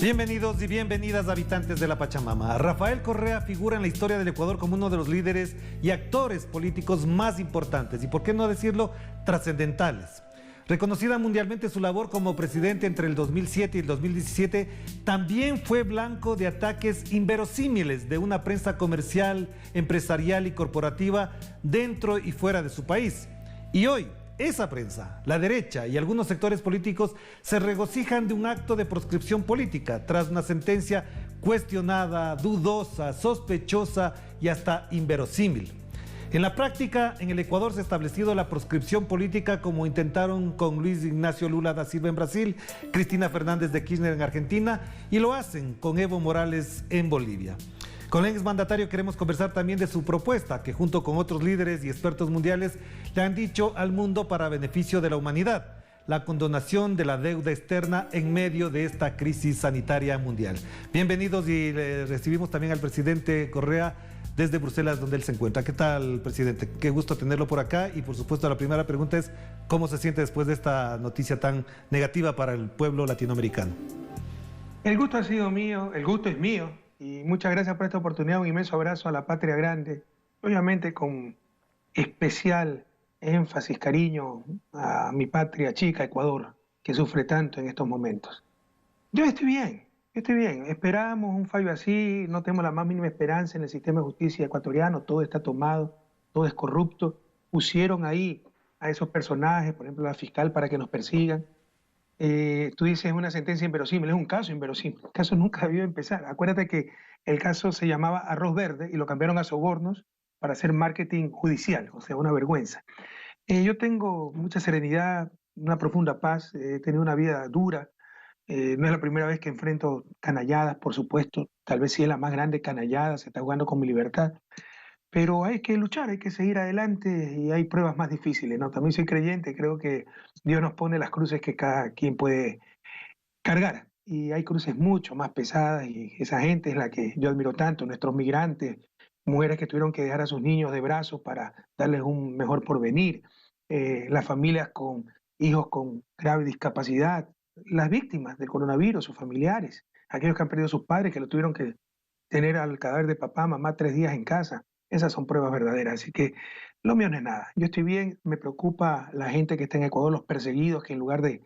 Bienvenidos y bienvenidas habitantes de la Pachamama. Rafael Correa figura en la historia del Ecuador como uno de los líderes y actores políticos más importantes y, por qué no decirlo, trascendentales. Reconocida mundialmente su labor como presidente entre el 2007 y el 2017, también fue blanco de ataques inverosímiles de una prensa comercial, empresarial y corporativa dentro y fuera de su país. Y hoy, esa prensa, la derecha y algunos sectores políticos se regocijan de un acto de proscripción política tras una sentencia cuestionada, dudosa, sospechosa y hasta inverosímil. En la práctica, en el Ecuador se ha establecido la proscripción política como intentaron con Luis Ignacio Lula da Silva en Brasil, Cristina Fernández de Kirchner en Argentina y lo hacen con Evo Morales en Bolivia. Con el exmandatario queremos conversar también de su propuesta, que junto con otros líderes y expertos mundiales le han dicho al mundo para beneficio de la humanidad: la condonación de la deuda externa en medio de esta crisis sanitaria mundial. Bienvenidos y recibimos también al presidente Correa desde Bruselas, donde él se encuentra. ¿Qué tal, presidente? Qué gusto tenerlo por acá y, por supuesto, la primera pregunta es ¿cómo se siente después de esta noticia tan negativa para el pueblo latinoamericano? El gusto ha sido mío, el gusto es mío. Y muchas gracias por esta oportunidad, un inmenso abrazo a la patria grande, obviamente con especial énfasis, cariño a mi patria chica, Ecuador, que sufre tanto en estos momentos. Yo estoy bien, esperamos un fallo así, no tenemos la más mínima esperanza en el sistema de justicia ecuatoriano, todo está tomado, todo es corrupto, pusieron ahí a esos personajes, por ejemplo la fiscal, para que nos persigan. Tú dices una sentencia inverosímil, es un caso inverosímil. El caso nunca debió empezar. Acuérdate que el caso se llamaba Arroz Verde y lo cambiaron a sobornos para hacer marketing judicial, o sea, una vergüenza. Yo tengo mucha serenidad, una profunda paz, he tenido una vida dura. No es la primera vez que enfrento canalladas, por supuesto. Tal vez sí es la más grande canallada, se está jugando con mi libertad. Pero hay que luchar, hay que seguir adelante y hay pruebas más difíciles, ¿no? También soy creyente, creo que Dios nos pone las cruces que cada quien puede cargar. Y hay cruces mucho más pesadas y esa gente es la que yo admiro tanto, nuestros migrantes, mujeres que tuvieron que dejar a sus niños de brazos para darles un mejor porvenir, las familias con hijos con grave discapacidad, las víctimas del coronavirus, sus familiares, aquellos que han perdido a sus padres, que lo tuvieron que tener al cadáver de papá, mamá 3 días en casa. Esas son pruebas verdaderas, así que lo mío no es nada. Yo estoy bien, me preocupa la gente que está en Ecuador, los perseguidos, que en lugar de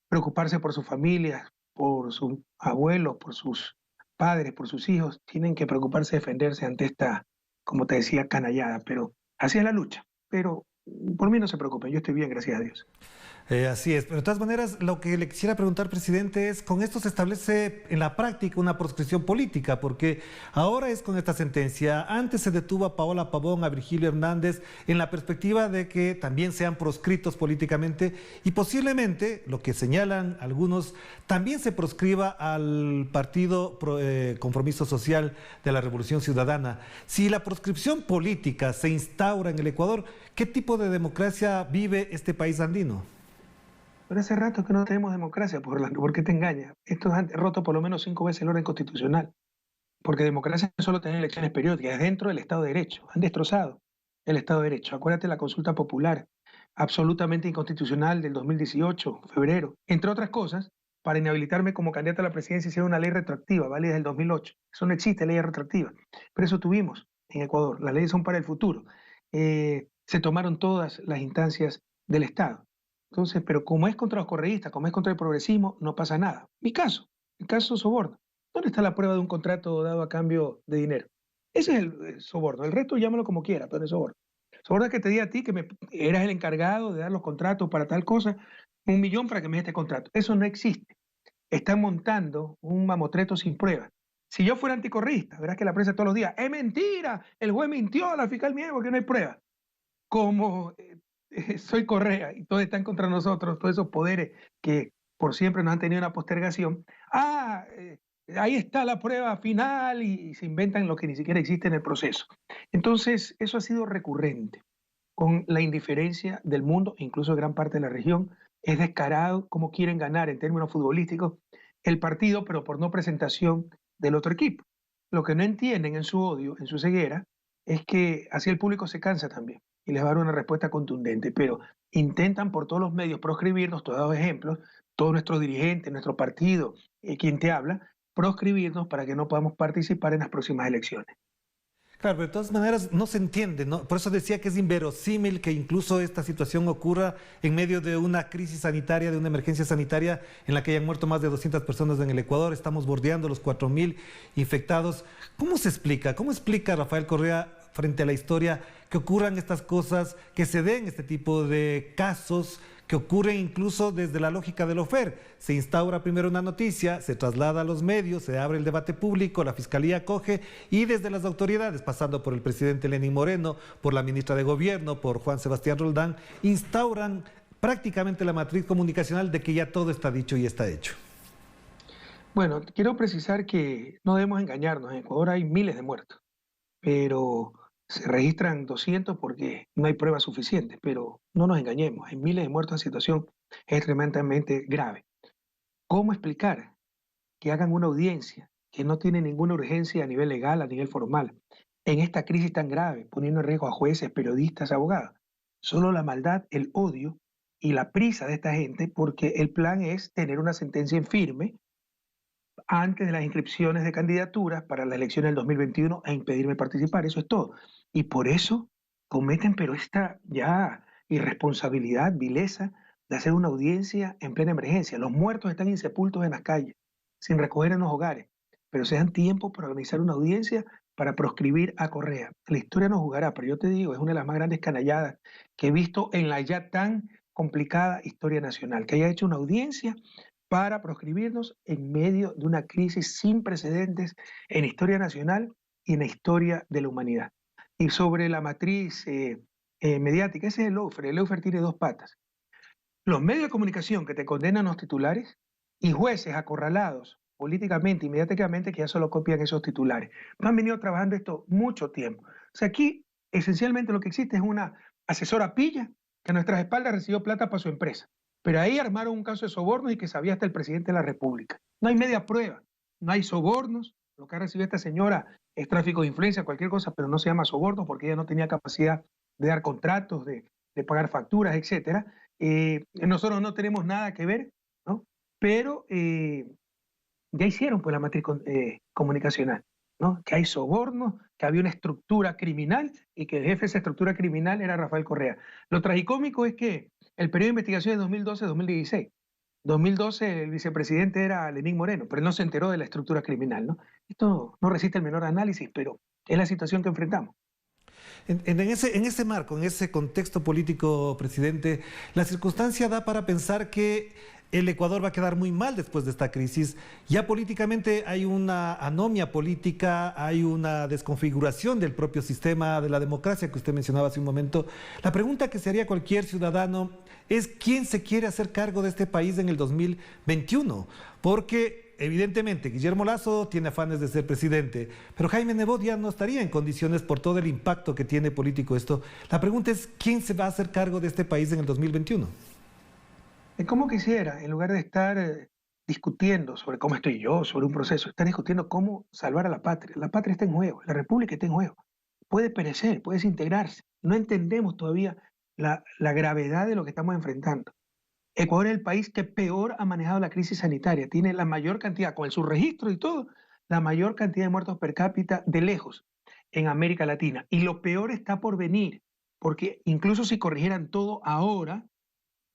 preocuparse por sus familias, por sus abuelos, por sus padres, por sus hijos, tienen que preocuparse de defenderse ante esta, como te decía, canallada. Pero así es la lucha. Pero por mí no se preocupen, yo estoy bien, gracias a Dios. Así es, pero de todas maneras lo que le quisiera preguntar, presidente, es con esto se establece en la práctica una proscripción política, porque ahora es con esta sentencia, antes se detuvo a Paola Pavón, a Virgilio Hernández, en la perspectiva de que también sean proscritos políticamente y posiblemente, lo que señalan algunos, también se proscriba al partido Compromiso Social de la Revolución Ciudadana. Si la proscripción política se instaura en el Ecuador, ¿qué tipo de democracia vive este país andino? Pero hace rato que no tenemos democracia, ¿por qué te engañas? Estos han roto por lo menos 5 veces el orden constitucional, porque democracia es solo tener elecciones periódicas, dentro del Estado de Derecho. Han destrozado el Estado de Derecho. Acuérdate la consulta popular, absolutamente inconstitucional del 2018, febrero, entre otras cosas, para inhabilitarme como candidato a la presidencia hicieron una ley retroactiva, válida desde el 2008. Eso no existe, ley retroactiva. Pero eso tuvimos en Ecuador. Las leyes son para el futuro. Se tomaron todas las instancias del Estado. Entonces, pero como es contra los correístas, como es contra el progresismo, no pasa nada. El caso soborno. ¿Dónde está la prueba de un contrato dado a cambio de dinero? Ese es el soborno. El resto llámalo como quiera, pero es soborno. Soborno es que te di a ti que eras el encargado de dar los contratos para tal cosa, 1 millón para que me des este contrato. Eso no existe. Están montando un mamotreto sin prueba. Si yo fuera anticorreísta, verás que la prensa todos los días, es mentira, el juez mintió, la fiscal miente porque no hay prueba. Como soy Correa y todos están contra nosotros, todos esos poderes que por siempre nos han tenido una postergación, ahí está la prueba final y se inventan lo que ni siquiera existe en el proceso. Entonces, eso ha sido recurrente con la indiferencia del mundo, incluso de gran parte de la región. Es descarado cómo quieren ganar en términos futbolísticos el partido, pero por no presentación del otro equipo. Lo que no entienden en su odio, en su ceguera, es que así el público se cansa también y les va a dar una respuesta contundente, pero intentan por todos los medios proscribirnos, todos los ejemplos, todos nuestros dirigentes, nuestro partido, quien te habla, proscribirnos para que no podamos participar en las próximas elecciones. Claro, pero de todas maneras no se entiende, ¿no? Por eso decía que es inverosímil que incluso esta situación ocurra en medio de una crisis sanitaria, de una emergencia sanitaria en la que hayan muerto más de 200 personas en el Ecuador, estamos bordeando los 4.000 infectados. ¿Cómo se explica? ¿Cómo explica Rafael Correa frente a la historia que ocurran estas cosas, que se den este tipo de casos, que ocurren incluso desde la lógica del OFER? Se instaura primero una noticia, se traslada a los medios, se abre el debate público, la Fiscalía coge y desde las autoridades, pasando por el presidente Lenín Moreno, por la ministra de Gobierno, por Juan Sebastián Roldán, instauran prácticamente la matriz comunicacional de que ya todo está dicho y está hecho. Bueno, quiero precisar que no debemos engañarnos. En Ecuador hay miles de muertos, pero se registran 200 porque no hay pruebas suficientes. Pero no nos engañemos, hay miles de muertos. La situación es tremendamente grave. ¿Cómo explicar que hagan una audiencia que no tiene ninguna urgencia a nivel legal, a nivel formal, en esta crisis tan grave, poniendo en riesgo a jueces, periodistas, abogados? Solo la maldad, el odio y la prisa de esta gente, porque el plan es tener una sentencia en firme antes de las inscripciones de candidaturas para las elecciones del 2021 e impedirme participar. Eso es todo. Y por eso cometen, pero esta ya irresponsabilidad, vileza, de hacer una audiencia en plena emergencia. Los muertos están insepultos en las calles, sin recoger en los hogares, pero se dan tiempo para organizar una audiencia para proscribir a Correa. La historia nos jugará, pero yo te digo, es una de las más grandes canalladas que he visto en la ya tan complicada historia nacional, que haya hecho una audiencia para proscribirnos en medio de una crisis sin precedentes en la historia nacional y en la historia de la humanidad. Y sobre la matriz mediática, ese es el lawfare. El lawfare tiene dos patas: los medios de comunicación que te condenan los titulares y jueces acorralados políticamente y mediáticamente que ya solo copian esos titulares. No han venido trabajando esto mucho tiempo. O sea, aquí esencialmente lo que existe es una asesora pilla que a nuestras espaldas recibió plata para su empresa. Pero ahí armaron un caso de sobornos y que sabía hasta el presidente de la República. No hay media prueba, no hay sobornos. Lo que ha recibido esta señora es tráfico de influencia, cualquier cosa, pero no se llama soborno porque ella no tenía capacidad de dar contratos, de pagar facturas, etcétera. Nosotros no tenemos nada que ver, ¿no? Pero ya hicieron pues la matriz comunicacional, ¿no? Que hay sobornos, que había una estructura criminal y que el jefe de esa estructura criminal era Rafael Correa. Lo tragicómico es que el periodo de investigación es 2012-2016. 2012 el vicepresidente era Lenín Moreno, pero él no se enteró de la estructura criminal, ¿no? Esto no resiste el menor análisis, pero es la situación que enfrentamos. En ese marco, en ese contexto político, presidente, la circunstancia da para pensar que el Ecuador va a quedar muy mal después de esta crisis. Ya políticamente hay una anomia política, hay una desconfiguración del propio sistema de la democracia que usted mencionaba hace un momento. La pregunta que se haría cualquier ciudadano es quién se quiere hacer cargo de este país en el 2021, porque evidentemente Guillermo Lasso tiene afanes de ser presidente, pero Jaime Nebot ya no estaría en condiciones por todo el impacto que tiene político esto. La pregunta es quién se va a hacer cargo de este país en el 2021. ¿Cómo quisiera, en lugar de estar discutiendo sobre cómo estoy yo, sobre un proceso, estar discutiendo cómo salvar a la patria? La patria está en juego, la república está en juego. Puede perecer, puede desintegrarse. No entendemos todavía la gravedad de lo que estamos enfrentando. Ecuador es el país que peor ha manejado la crisis sanitaria. Tiene la mayor cantidad, con el subregistro y todo, la mayor cantidad de muertos per cápita de lejos en América Latina. Y lo peor está por venir, porque incluso si corrigieran todo ahora,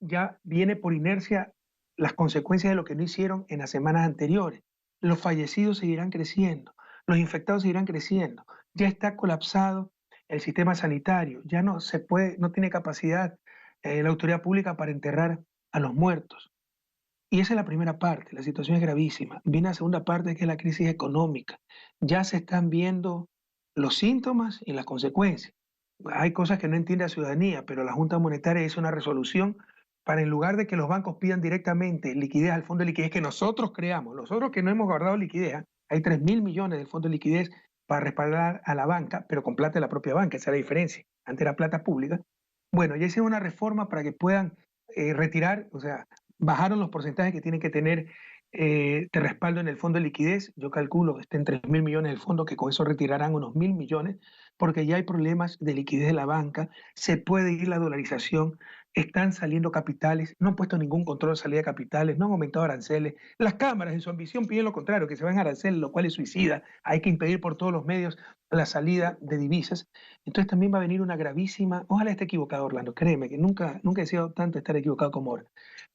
ya viene por inercia las consecuencias de lo que no hicieron en las semanas anteriores. Los fallecidos seguirán creciendo, los infectados seguirán creciendo. Ya está colapsado el sistema sanitario, ya no se puede, no tiene capacidad la autoridad pública para enterrar a los muertos. Y esa es la primera parte, la situación es gravísima. Viene la segunda parte, que es la crisis económica. Ya se están viendo los síntomas y las consecuencias. Hay cosas que no entiende la ciudadanía, pero la Junta Monetaria hizo una resolución para, en lugar de que los bancos pidan directamente liquidez al fondo de liquidez que nosotros creamos, nosotros que no hemos guardado liquidez, hay 3.000 millones del fondo de liquidez para respaldar a la banca, pero con plata de la propia banca, esa es la diferencia. Antes era plata pública. Bueno, ya hicieron una reforma para que puedan retirar, o sea, bajaron los porcentajes que tienen que tener de respaldo en el fondo de liquidez. Yo calculo que estén 3.000 millones del fondo, que con eso retirarán unos 1.000 millones, porque ya hay problemas de liquidez de la banca, se puede ir la dolarización están saliendo capitales, no han puesto ningún control de salida de capitales, no han aumentado aranceles. Las cámaras, en su ambición, piden lo contrario, que se vayan aranceles, lo cual es suicida. Hay que impedir por todos los medios la salida de divisas. Entonces también va a venir una gravísima, ojalá esté equivocado Orlando, créeme que nunca he deseado tanto estar equivocado como ahora,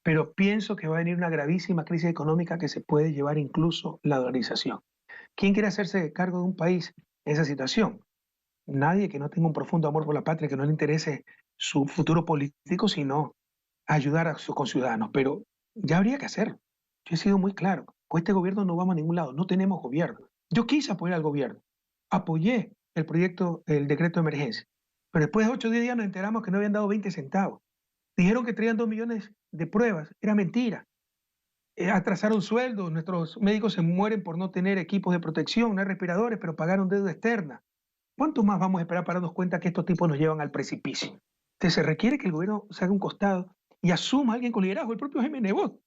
pero pienso que va a venir una gravísima crisis económica que se puede llevar incluso la dolarización. ¿Quién quiere hacerse cargo de un país en esa situación? Nadie que no tenga un profundo amor por la patria, que no le interese su futuro político, sino ayudar a sus conciudadanos. Pero ya habría que hacerlo. Yo he sido muy claro. Con este gobierno no vamos a ningún lado. No tenemos gobierno. Yo quise apoyar al gobierno. Apoyé el proyecto, el decreto de emergencia. Pero después de 8 o 10 días nos enteramos que no habían dado 20 centavos. Dijeron que traían 2 millones de pruebas. Era mentira. Atrasaron sueldos. Nuestros médicos se mueren por no tener equipos de protección, no hay respiradores, pero pagaron deuda externa. ¿Cuánto más vamos a esperar para darnos cuenta que estos tipos nos llevan al precipicio? Entonces se requiere que el gobierno se haga un costado y asuma a alguien con liderazgo, el propio Jaime Nebot.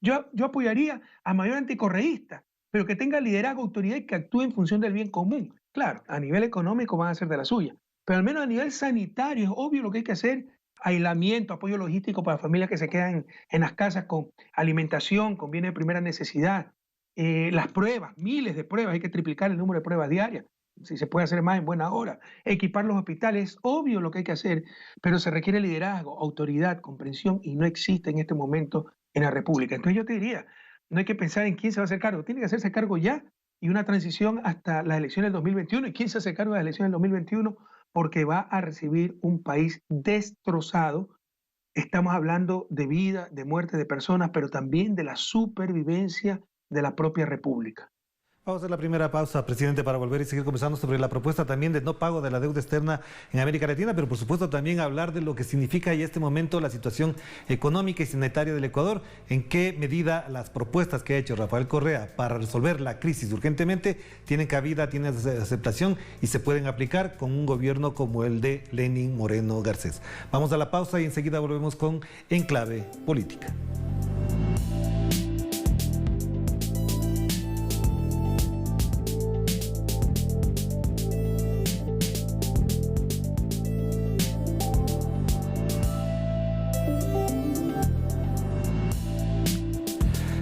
Yo apoyaría a mayor anticorreísta, pero que tenga liderazgo, autoridad y que actúe en función del bien común. Claro, a nivel económico van a ser de la suya, pero al menos a nivel sanitario es obvio lo que hay que hacer: aislamiento, apoyo logístico para familias que se quedan en las casas con alimentación, con bienes de primera necesidad. Las pruebas, miles de pruebas, hay que triplicar el número de pruebas diarias, si se puede hacer más en buena hora. Equipar los hospitales, es obvio lo que hay que hacer, pero se requiere liderazgo, autoridad, comprensión, y no existe en este momento en la República. Entonces yo te diría, no hay que pensar en quién se va a hacer cargo, tiene que hacerse cargo ya, y una transición hasta las elecciones del 2021. ¿Y quién se hace cargo de las elecciones del 2021? Porque va a recibir un país destrozado. Estamos hablando de vida, de muerte de personas, pero también de la supervivencia de la propia República. Vamos a hacer la primera pausa, presidente, para volver y seguir conversando sobre la propuesta también de no pago de la deuda externa en América Latina, pero por supuesto también hablar de lo que significa en este momento la situación económica y sanitaria del Ecuador, en qué medida las propuestas que ha hecho Rafael Correa para resolver la crisis urgentemente tienen cabida, tienen aceptación y se pueden aplicar con un gobierno como el de Lenín Moreno Garcés. Vamos a la pausa y enseguida volvemos con Enclave Política.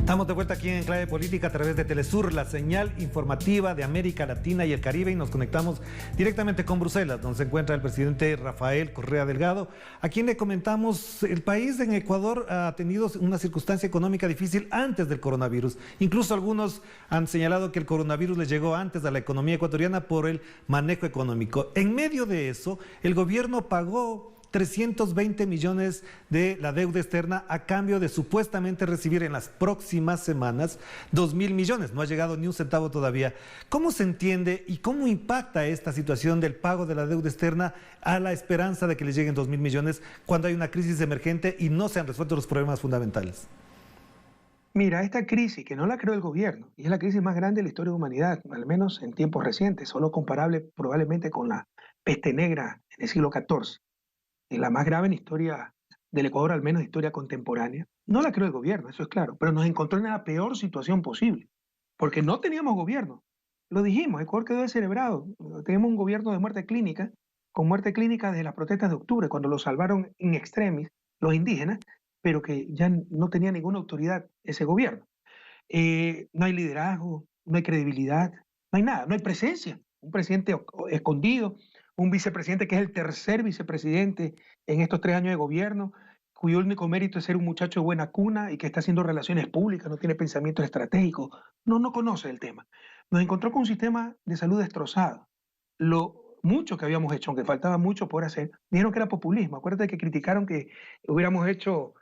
Estamos de vuelta aquí en Enclave Política a través de Telesur, la señal informativa de América Latina y el Caribe, y nos conectamos directamente con Bruselas, donde se encuentra el presidente Rafael Correa Delgado, a quien le comentamos: el país en Ecuador ha tenido una circunstancia económica difícil antes del coronavirus. Incluso algunos han señalado que el coronavirus le llegó antes a la economía ecuatoriana por el manejo económico. En medio de eso, el gobierno pagó 320 millones de la deuda externa a cambio de supuestamente recibir en las próximas semanas 2.000 millones. No ha llegado ni un centavo todavía. ¿Cómo se entiende y cómo impacta esta situación del pago de la deuda externa a la esperanza de que le lleguen 2.000 millones cuando hay una crisis emergente y no se han resuelto los problemas fundamentales? Mira, esta crisis, que no la creó el gobierno, y es la crisis más grande de la historia de la humanidad, al menos en tiempos recientes, solo comparable probablemente con la peste negra en el siglo XIV, y la más grave en historia del Ecuador, al menos historia contemporánea. No la creó el gobierno, eso es claro, pero nos encontró en la peor situación posible, porque no teníamos gobierno. Lo dijimos, Ecuador quedó descerebrado. Tenemos un gobierno de muerte clínica, con muerte clínica desde las protestas de octubre, cuando lo salvaron in extremis los indígenas, pero que ya no tenía ninguna autoridad ese gobierno. No hay liderazgo, no hay credibilidad, no hay nada, no hay presencia. Un presidente escondido, un vicepresidente que es el tercer vicepresidente en estos 3 años de gobierno, cuyo único mérito es ser un muchacho de buena cuna y que está haciendo relaciones públicas, no tiene pensamiento estratégico, no conoce el tema. Nos encontró con un sistema de salud destrozado. Lo mucho que habíamos hecho, aunque faltaba mucho por hacer, dijeron que era populismo. Acuérdate que criticaron que hubiéramos hecho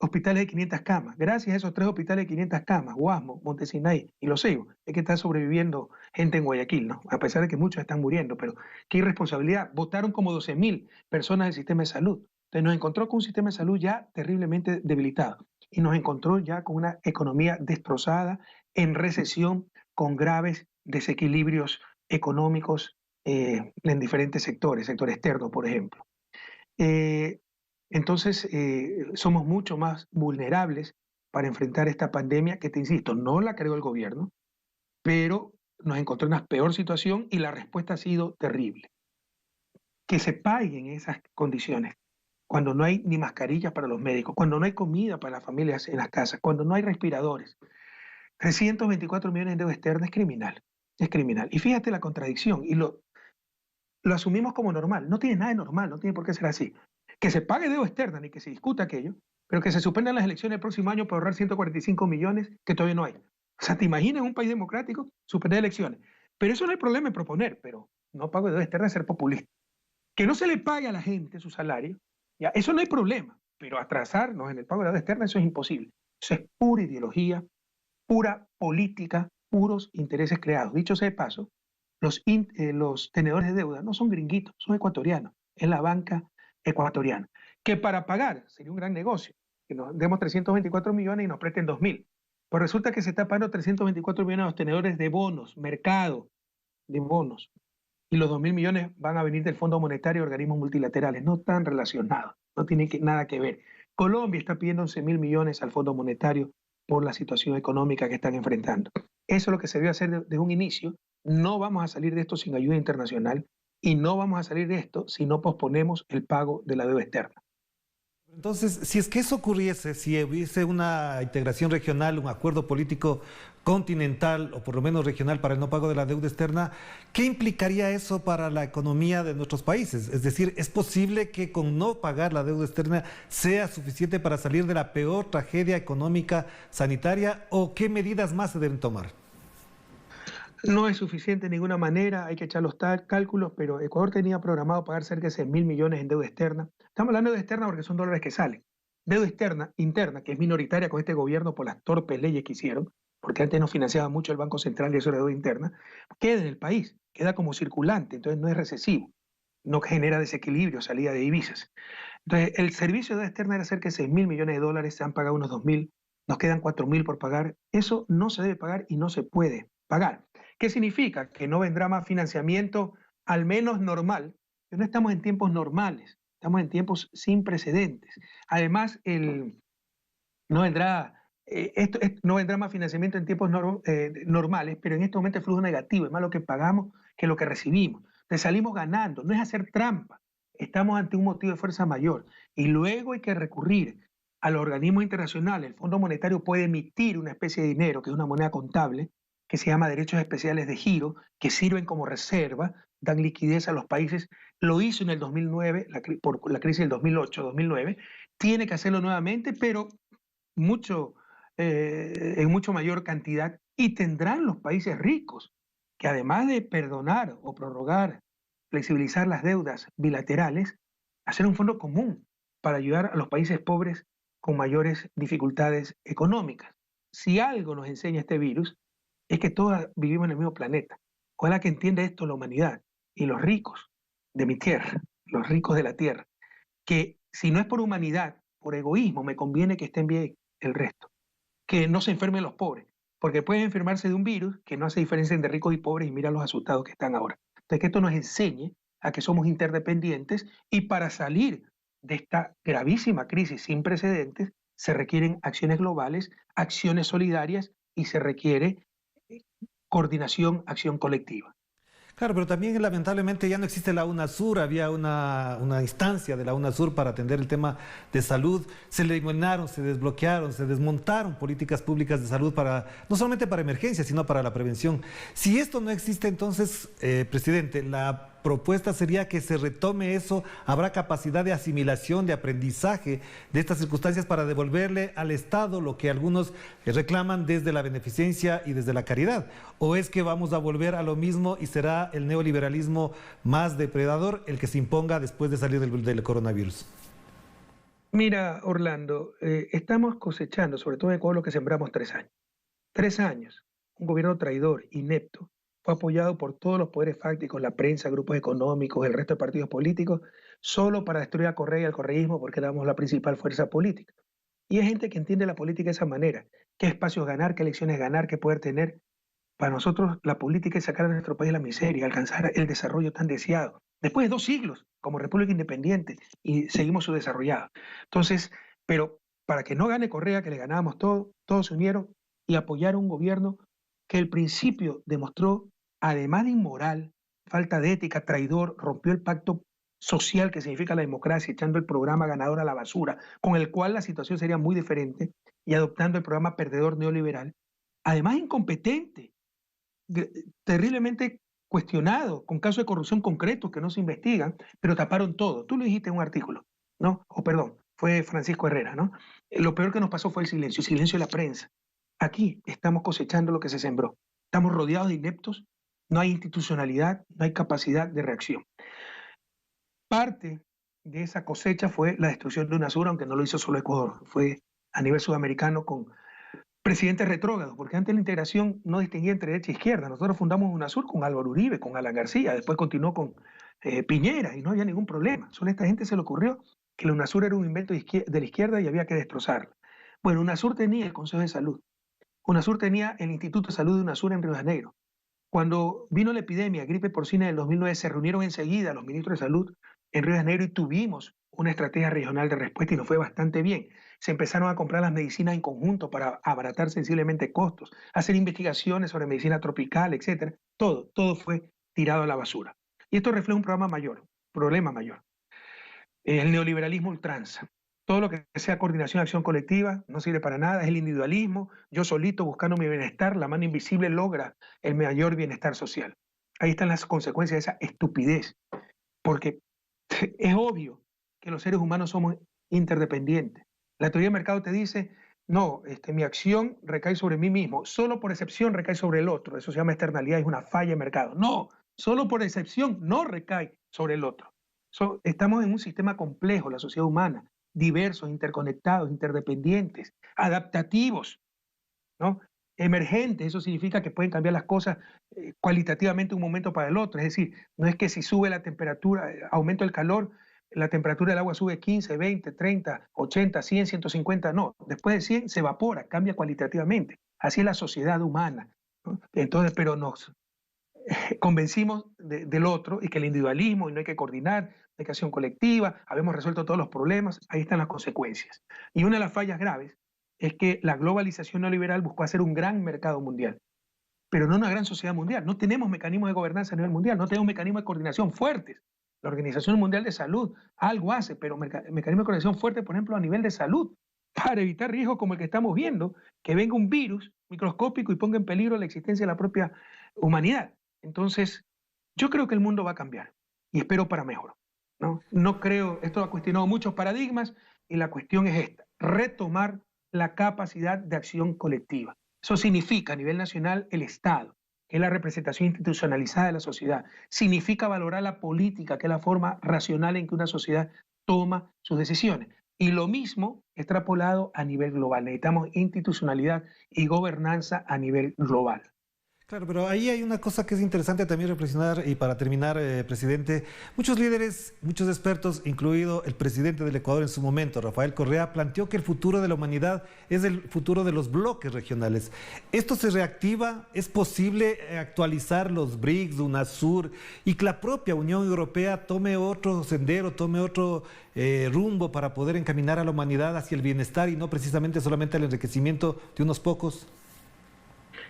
hospitales de 500 camas. Gracias a esos 3 hospitales de 500 camas, Guasmo, Montesinaí y Los Ceibos, es que está sobreviviendo gente en Guayaquil, ¿no? A pesar de que muchos están muriendo, pero qué irresponsabilidad. Votaron como 12.000 personas del sistema de salud. Entonces nos encontró con un sistema de salud ya terriblemente debilitado y nos encontró ya con una economía destrozada, en recesión, con graves desequilibrios económicos en diferentes sectores, sector externo, por ejemplo. Eh, entonces, somos mucho más vulnerables para enfrentar esta pandemia que, te insisto, no la creó el gobierno, pero nos encontró en una peor situación y la respuesta ha sido terrible. Que se paguen esas condiciones cuando no hay ni mascarillas para los médicos, cuando no hay comida para las familias en las casas, cuando no hay respiradores. 324 millones de deuda externa es criminal, es criminal. Y fíjate la contradicción, y lo asumimos como normal. No tiene nada de normal, no tiene por qué ser así. Que se pague deuda externa ni que se discuta aquello, pero que se suspendan las elecciones el próximo año para ahorrar 145 millones que todavía no hay. O sea, ¿te imaginas un país democrático suspender elecciones? Pero eso no hay problema en proponer, pero no pago de deuda externa es ser populista. Que no se le pague a la gente su salario, ya, eso no hay problema, pero atrasarnos en el pago de la deuda externa, eso es imposible. Eso es pura ideología, pura política, puros intereses creados. Dicho sea de paso, los tenedores de deuda no son gringuitos, son ecuatorianos, es la banca ecuatoriana, que para pagar sería un gran negocio, que nos demos 324 millones y nos presten 2.000. Pues resulta que se está pagando 324 millones a los tenedores de bonos, mercado de bonos, y los 2.000 millones van a venir del Fondo Monetario y organismos multilaterales, no están relacionados, no tienen nada que ver. Colombia está pidiendo 11.000 millones al Fondo Monetario por la situación económica que están enfrentando. Eso es lo que se debe hacer desde un inicio. No vamos a salir de esto sin ayuda internacional y no vamos a salir de esto si no posponemos el pago de la deuda externa. Entonces, si es que eso ocurriese, si hubiese una integración regional, un acuerdo político continental o por lo menos regional para el no pago de la deuda externa, ¿qué implicaría eso para la economía de nuestros países? Es decir, ¿es posible que con no pagar la deuda externa sea suficiente para salir de la peor tragedia económica sanitaria o qué medidas más se deben tomar? No es suficiente de ninguna manera, hay que echar los cálculos, pero Ecuador tenía programado pagar cerca de 6.000 millones en deuda externa. Estamos hablando de deuda externa porque son dólares que salen. Deuda externa, interna, que es minoritaria con este gobierno por las torpes leyes que hicieron, porque antes no financiaba mucho el Banco Central y eso era deuda interna, queda en el país, queda como circulante, entonces no es recesivo, no genera desequilibrio, salida de divisas. Entonces, el servicio de deuda externa era cerca de 6.000 millones de dólares, se han pagado unos 2.000, nos quedan 4.000 por pagar. Eso no se debe pagar y no se puede pagar. ¿Qué significa? Que no vendrá más financiamiento, al menos normal, pero no estamos en tiempos normales, estamos en tiempos sin precedentes. Además, no vendrá, no vendrá más financiamiento en tiempos normales, pero en este momento el flujo negativo, es más lo que pagamos que lo que recibimos. Entonces salimos ganando, no es hacer trampa, estamos ante un motivo de fuerza mayor y luego hay que recurrir a los organismos internacionales. El Fondo Monetario puede emitir una especie de dinero, que es una moneda contable, que se llama derechos especiales de giro, que sirven como reserva, dan liquidez a los países. Lo hizo en el 2009, por la crisis del 2008-2009, tiene que hacerlo nuevamente, pero mucho, en mucho mayor cantidad, y tendrán los países ricos, que además de perdonar o prorrogar, flexibilizar las deudas bilaterales, hacer un fondo común para ayudar a los países pobres con mayores dificultades económicas. Si algo nos enseña este virus, es que todos vivimos en el mismo planeta. Ojalá que entienda esto la humanidad y los ricos de mi tierra, los ricos de la tierra, que si no es por humanidad, por egoísmo, me conviene que estén bien el resto, que no se enfermen los pobres, porque pueden enfermarse de un virus que no hace diferencia entre ricos y pobres y mira los asustados que están ahora. Entonces, que esto nos enseñe a que somos interdependientes y para salir de esta gravísima crisis sin precedentes se requieren acciones globales, acciones solidarias y se requiere coordinación, acción colectiva. Claro, pero también lamentablemente ya no existe la UNASUR, había una instancia de la UNASUR para atender el tema de salud, se eliminaron, se desbloquearon, se desmontaron políticas públicas de salud para, no solamente para emergencias, sino para la prevención. Si esto no existe, entonces, presidente, la propuesta sería que se retome eso, habrá capacidad de asimilación, de aprendizaje de estas circunstancias para devolverle al Estado lo que algunos reclaman desde la beneficencia y desde la caridad. ¿O es que vamos a volver a lo mismo y será el neoliberalismo más depredador el que se imponga después de salir del coronavirus? Mira, Orlando, estamos cosechando, sobre todo en Ecuador, lo que sembramos 3 años. 3 años, un gobierno traidor, inepto, fue apoyado por todos los poderes fácticos, la prensa, grupos económicos, el resto de partidos políticos, solo para destruir a Correa y al correísmo porque éramos la principal fuerza política. Y hay gente que entiende la política de esa manera, qué espacios ganar, qué elecciones ganar, qué poder tener. Para nosotros la política es sacar a nuestro país de la miseria, alcanzar el desarrollo tan deseado. Después de 2 siglos como república independiente y seguimos subdesarrollados. Entonces, pero para que no gane Correa, que le ganábamos todo, todos se unieron y apoyaron un gobierno que al principio demostró, además de inmoral, falta de ética, traidor, rompió el pacto social que significa la democracia, echando el programa ganador a la basura, con el cual la situación sería muy diferente, y adoptando el programa perdedor neoliberal, además incompetente, terriblemente cuestionado, con casos de corrupción concretos que no se investigan, pero taparon todo. Tú lo dijiste en un artículo, ¿no? O perdón, fue Francisco Herrera, ¿no? Lo peor que nos pasó fue el silencio de la prensa. Aquí estamos cosechando lo que se sembró. Estamos rodeados de ineptos, no hay institucionalidad, no hay capacidad de reacción. Parte de esa cosecha fue la destrucción de UNASUR, aunque no lo hizo solo Ecuador, fue a nivel sudamericano con presidentes retrógrados, porque antes la integración no distinguía entre derecha e izquierda. Nosotros fundamos UNASUR con Álvaro Uribe, con Alan García, después continuó con Piñera y no había ningún problema. Solo a esta gente se le ocurrió que la UNASUR era un invento de la izquierda y había que destrozarla. Bueno, UNASUR tenía el Consejo de Salud, UNASUR tenía el Instituto de Salud de UNASUR en Río de Janeiro. Cuando vino la epidemia, gripe porcina del 2009, se reunieron enseguida los ministros de salud en Río de Janeiro y tuvimos una estrategia regional de respuesta y nos fue bastante bien. Se empezaron a comprar las medicinas en conjunto para abaratar sensiblemente costos, hacer investigaciones sobre medicina tropical, etcétera. Todo fue tirado a la basura. Y esto refleja un problema mayor. El neoliberalismo ultranza. Todo lo que sea coordinación, acción colectiva, no sirve para nada, es el individualismo, yo solito buscando mi bienestar, la mano invisible logra el mayor bienestar social. Ahí están las consecuencias de esa estupidez, porque es obvio que los seres humanos somos interdependientes. La teoría del mercado te dice, no, mi acción recae sobre mí mismo, solo por excepción recae sobre el otro, eso se llama externalidad, es una falla de mercado. No, solo por excepción no recae sobre el otro. Estamos en un sistema complejo, la sociedad humana, diversos, interconectados, interdependientes, adaptativos, ¿no? Emergentes, eso significa que pueden cambiar las cosas cualitativamente de un momento para el otro. Es decir, no es que si sube la temperatura, aumenta el calor, la temperatura del agua sube 15, 20, 30, 80, 100, 150, no. Después de 100 se evapora, cambia cualitativamente. Así es la sociedad humana, ¿no? Entonces, pero nos convencimos del otro y que el individualismo y no hay que coordinar, no hay que acción colectiva, habemos resuelto todos los problemas, ahí están las consecuencias. Y una de las fallas graves es que la globalización neoliberal buscó hacer un gran mercado mundial, pero no una gran sociedad mundial. No tenemos mecanismos de gobernanza a nivel mundial, no tenemos mecanismos de coordinación fuertes. La Organización Mundial de Salud algo hace, pero mecanismos de coordinación fuertes, por ejemplo, a nivel de salud, para evitar riesgos como el que estamos viendo, que venga un virus microscópico y ponga en peligro la existencia de la propia humanidad. Entonces, yo creo que el mundo va a cambiar y espero para mejor, ¿no? No creo, esto ha cuestionado muchos paradigmas y la cuestión es esta, retomar la capacidad de acción colectiva. Eso significa a nivel nacional el Estado, que es la representación institucionalizada de la sociedad. Significa valorar la política, que es la forma racional en que una sociedad toma sus decisiones. Y lo mismo extrapolado a nivel global. Necesitamos institucionalidad y gobernanza a nivel global. Claro, pero ahí hay una cosa que es interesante también reflexionar y para terminar, presidente, muchos líderes, muchos expertos, incluido el presidente del Ecuador en su momento, Rafael Correa, planteó que el futuro de la humanidad es el futuro de los bloques regionales. ¿Esto se reactiva? ¿Es posible actualizar los BRICS, UNASUR y que la propia Unión Europea tome otro sendero, tome otro rumbo para poder encaminar a la humanidad hacia el bienestar y no precisamente solamente al enriquecimiento de unos pocos?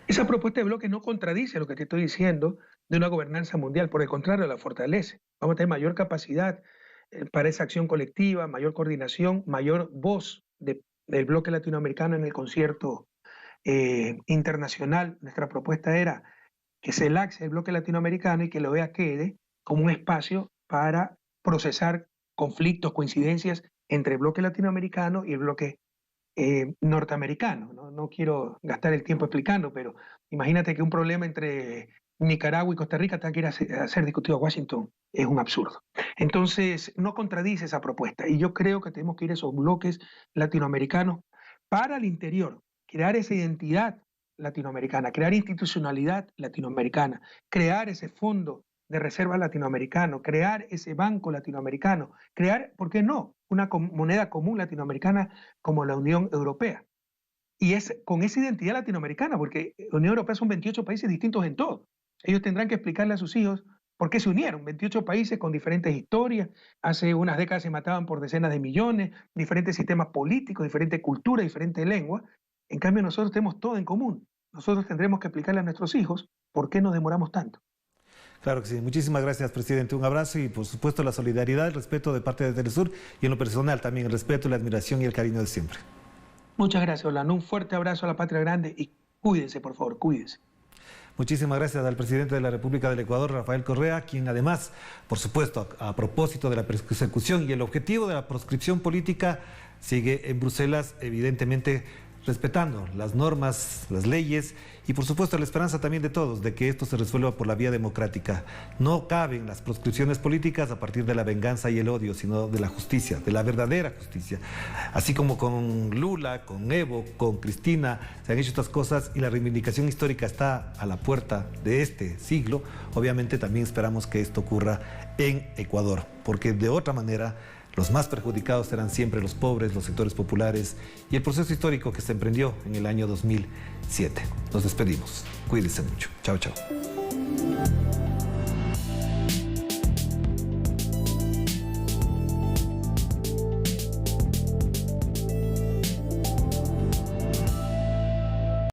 Esa propuesta de bloque no contradice lo que te estoy diciendo de una gobernanza mundial, por el contrario, la fortalece. Vamos a tener mayor capacidad para esa acción colectiva, mayor coordinación, mayor voz del bloque latinoamericano en el concierto internacional. Nuestra propuesta era que se laxe el bloque latinoamericano y que la OEA quede como un espacio para procesar conflictos, coincidencias entre el bloque latinoamericano y el bloque norteamericano. No quiero gastar el tiempo explicando, pero imagínate que un problema entre Nicaragua y Costa Rica tenga que ir a ser discutido a Washington. Es un absurdo. Entonces, no contradice esa propuesta. Y yo creo que tenemos que ir a esos bloques latinoamericanos para el interior, crear esa identidad latinoamericana, crear institucionalidad latinoamericana, crear ese fondo de reserva latinoamericano, crear ese banco latinoamericano, crear, ¿por qué no?, una moneda común latinoamericana como la Unión Europea. Y es con esa identidad latinoamericana, porque la Unión Europea son 28 países distintos en todo. Ellos tendrán que explicarle a sus hijos por qué se unieron. 28 países con diferentes historias. Hace unas décadas se mataban por decenas de millones, diferentes sistemas políticos, diferentes culturas, diferentes lenguas. En cambio, nosotros tenemos todo en común. Nosotros tendremos que explicarle a nuestros hijos por qué nos demoramos tanto. Claro que sí. Muchísimas gracias, presidente. Un abrazo y, por supuesto, la solidaridad, el respeto de parte de Telesur y en lo personal también el respeto, la admiración y el cariño de siempre. Muchas gracias, Orlando. Un fuerte abrazo a la Patria Grande y cuídense, por favor, cuídense. Muchísimas gracias al presidente de la República del Ecuador, Rafael Correa, quien además, por supuesto, a propósito de la persecución y el objetivo de la proscripción política, sigue en Bruselas, evidentemente respetando las normas, las leyes y por supuesto la esperanza también de todos de que esto se resuelva por la vía democrática. No caben las proscripciones políticas a partir de la venganza y el odio, sino de la justicia, de la verdadera justicia. Así como con Lula, con Evo, con Cristina, se han hecho estas cosas y la reivindicación histórica está a la puerta de este siglo, obviamente también esperamos que esto ocurra en Ecuador, porque de otra manera los más perjudicados serán siempre los pobres, los sectores populares y el proceso histórico que se emprendió en el año 2007. Nos despedimos. Cuídense mucho. Chao, chao.